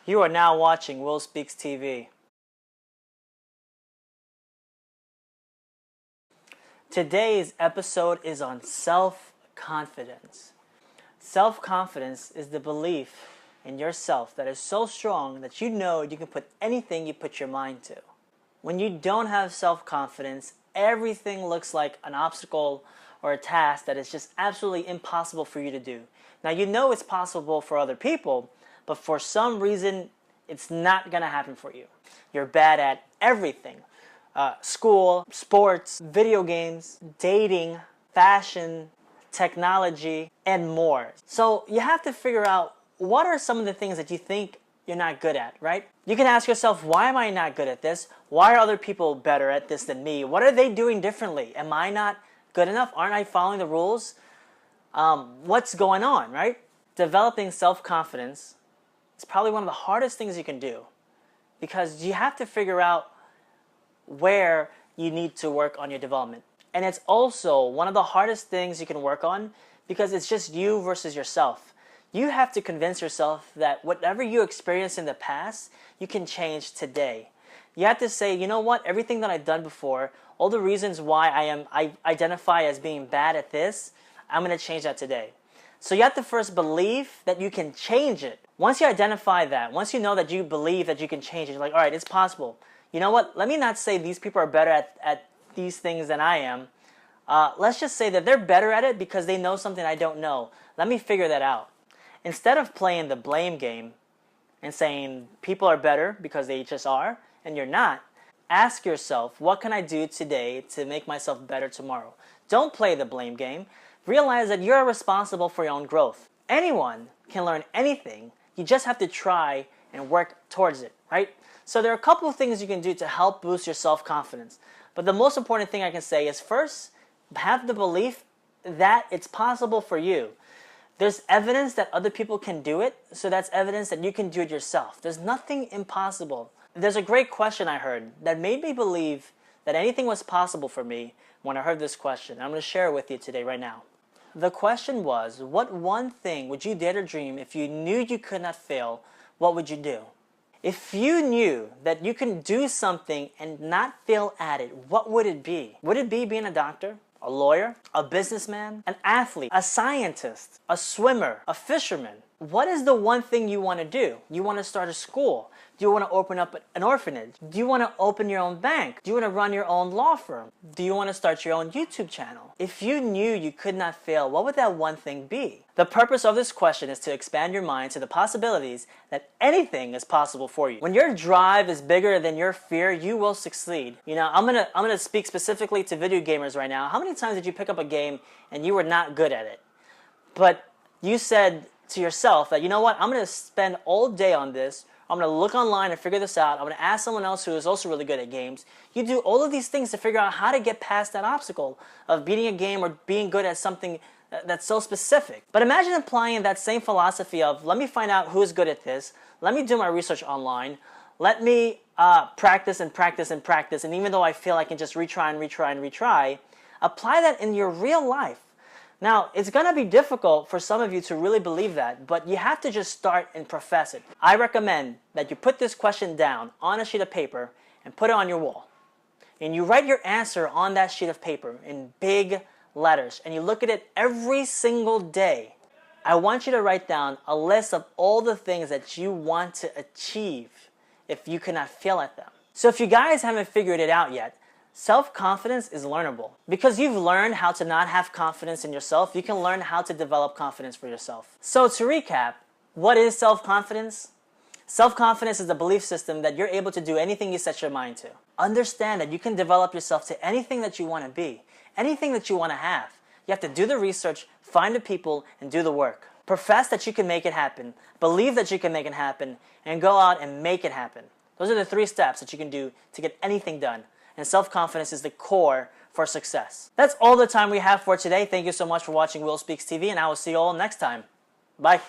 You are now watching WillSpeaksTV. Today's episode is on self-confidence. Self-confidence is the belief in yourself that is so strong that you know you can put anything you put your mind to. When you don't have self-confidence, everything looks like an obstacle or a task that is just absolutely impossible for you to do. Now you know it's possible for other people, but for some reason it's not going to happen for you. You're bad at everything. School, sports, video games, dating, fashion, technology, and more. So you have to figure out what are some of the things that you think you're not good at, right? You can ask yourself, why am I not good at this? Why are other people better at this than me? What are they doing differently? Am I not good enough? Aren't I following the rules? What's going on, right? Developing self-confidence is probably one of the hardest things you can do because you have to figure out where you need to work on your development. And it's also one of the hardest things you can work on because it's just you versus yourself. You have to convince yourself that whatever you experienced in the past, you can change today. You have to say, you know what, everything that I've done before, all the reasons why I identify as being bad at this, I'm going to change that today. So you have to first believe that you can change it. Once you identify that, once you know that you believe that you can change it, you're like, all right, it's possible. You know what, let me not say these people are better at these things than I am. Let's just say that they're better at it because they know something I don't know. Let me figure that out. Instead of playing the blame game and saying people are better because they just are and you're not, ask yourself, what can I do today to make myself better tomorrow? Don't play the blame game. Realize that you're responsible for your own growth. Anyone can learn anything. You just have to try and work towards it, right? So there are a couple of things you can do to help boost your self-confidence. But the most important thing I can say is first, have the belief that it's possible for you. There's evidence that other people can do it, so that's evidence that you can do it yourself. There's nothing impossible. There's a great question I heard that made me believe that anything was possible for me when I heard this question. I'm going to share it with you today right now. The question was, what one thing would you dare to dream if you knew you could not fail? What would you do? If you knew that you can do something and not fail at it, what would it be? Would it be being a doctor, a lawyer, a businessman, an athlete, a scientist, a swimmer, a fisherman? What is the one thing you want to do? You want to start a school? Do you want to open up an orphanage? Do you want to open your own bank? Do you want to run your own law firm? Do you want to start your own YouTube channel? If you knew you could not fail, what would that one thing be? The purpose of this question is to expand your mind to the possibilities that anything is possible for you. When your drive is bigger than your fear, you will succeed. You know, I'm gonna speak specifically to video gamers right now. How many times did you pick up a game and you were not good at it? But you said to yourself that, you know what, I'm going to spend all day on this. I'm going to look online and figure this out. I'm going to ask someone else who is also really good at games. You do all of these things to figure out how to get past that obstacle of beating a game or being good at something that's so specific. But imagine applying that same philosophy of, let me find out who's good at this. Let me do my research online. Let me practice and practice and practice. And even though I feel I can just retry and retry and retry, apply that in your real life. Now, it's going to be difficult for some of you to really believe that, but you have to just start and profess it. I recommend that you put this question down on a sheet of paper and put it on your wall. And you write your answer on that sheet of paper in big letters, and you look at it every single day. I want you to write down a list of all the things that you want to achieve if you cannot fail at them. So if you guys haven't figured it out yet, self-confidence is learnable. Because you've learned how to not have confidence in yourself, you can learn how to develop confidence for yourself. So to recap, what is self-confidence? Self-confidence is the belief system that you're able to do anything you set your mind to. Understand that you can develop yourself to anything that you want to be, anything that you want to have. You have to do the research, find the people, and do the work. Profess that you can make it happen, believe that you can make it happen, and go out and make it happen. Those are the 3 steps that you can do to get anything done. And self-confidence is the core for success. That's all the time we have for today. Thank you so much for watching WillSpeaksTV, and I will see you all next time. Bye.